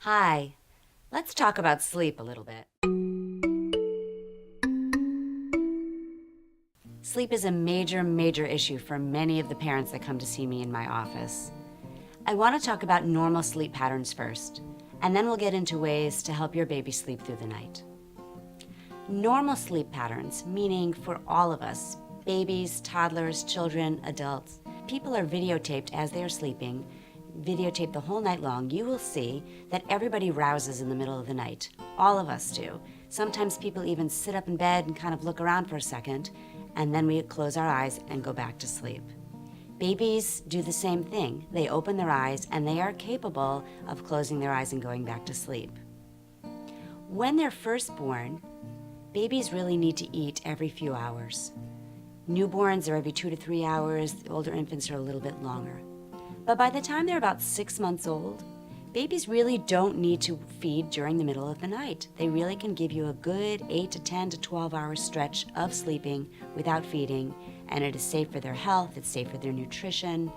Hi, let's talk about sleep a little bit. Sleep is a major issue for many of the parents that come to see me in my office. I want to talk about normal sleep patterns first, and then we'll get into ways to help your baby sleep through the night. Normal sleep patterns, meaning for all of us, babies, toddlers, children, adults, people are videotaped as they are sleeping, videotaped the whole night long. You will see that everybody rouses in the middle of the night. All of us do. Sometimes people even sit up in bed and kind of look around for a second, and then we close our eyes and go back to sleep. Babies do the same thing. They open their eyes and they are capable of closing their eyes and going back to sleep. When they're first born, babies really need to eat every few hours. Newborns are every 2 to 3 hours. The older infants are a little bit longer. But by the time they're about 6 months old, babies really don't need to feed during the middle of the night. They really can give you a good 8 to 10 to 12 hour stretch of sleeping without feeding, and it is safe for their health, it's safe for their nutrition,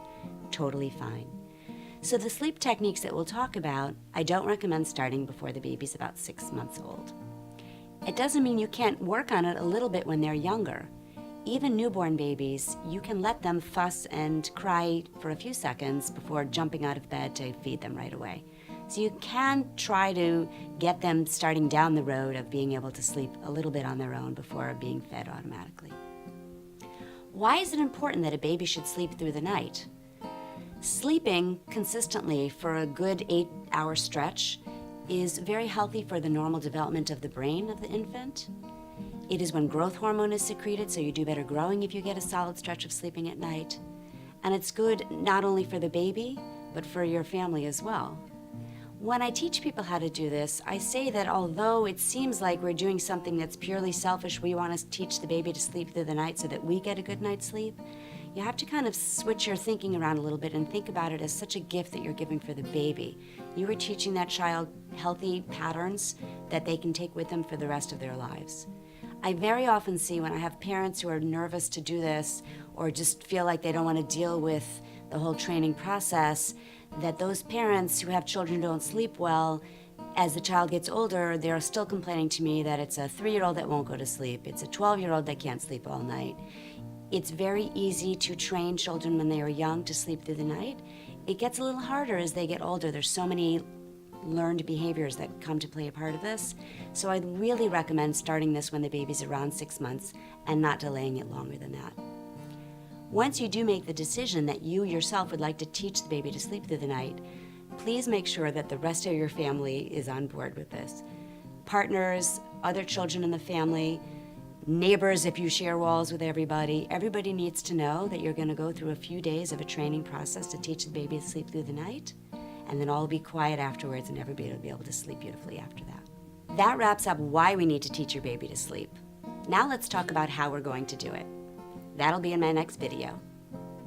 totally fine. So the sleep techniques that we'll talk about, I don't recommend starting before the baby's about 6 months old. It doesn't mean you can't work on it a little bit when they're younger. Even newborn babies, you can let them fuss and cry for a few seconds before jumping out of bed to feed them right away. So you can try to get them starting down the road of being able to sleep a little bit on their own before being fed automatically. Why is it important that a baby should sleep through the night? Sleeping consistently for a good 8-hour stretch is very healthy for the normal development of the brain of the infant. It is when growth hormone is secreted, so you do better growing if you get a solid stretch of sleeping at night. And it's good not only for the baby, but for your family as well. When I teach people how to do this, I say that although it seems like we're doing something that's purely selfish, we want to teach the baby to sleep through the night so that we get a good night's sleep, you have to kind of switch your thinking around a little bit and think about it as such a gift that you're giving for the baby. You are teaching that child healthy patterns that they can take with them for the rest of their lives. I very often see when I have parents who are nervous to do this or just feel like they don't want to deal with the whole training process, that those parents who have children who don't sleep well, as the child gets older, they're still complaining to me that it's a 3-year-old that won't go to sleep, it's a 12-year-old that can't sleep all night. It's very easy to train children when they are young to sleep through the night. It gets a little harder as they get older. There's so many learned behaviors that come to play a part of this. So I'd really recommend starting this when the baby's around 6 months and not delaying it longer than that. Once you do make the decision that you yourself would like to teach the baby to sleep through the night, please make sure that the rest of your family is on board with this. Partners, other children in the family, neighbors if you share walls with everybody needs to know that you're going to go through a few days of a training process to teach the baby to sleep through the night, and then all will be quiet afterwards and everybody will be able to sleep beautifully after that. That wraps up why we need to teach your baby to sleep. Now let's talk about how we're going to do it. That'll be in my next video.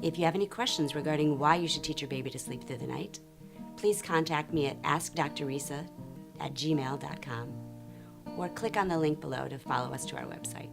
If you have any questions regarding why you should teach your baby to sleep through the night, please contact me at askdrrisa@gmail.com or click on the link below to follow us to our website.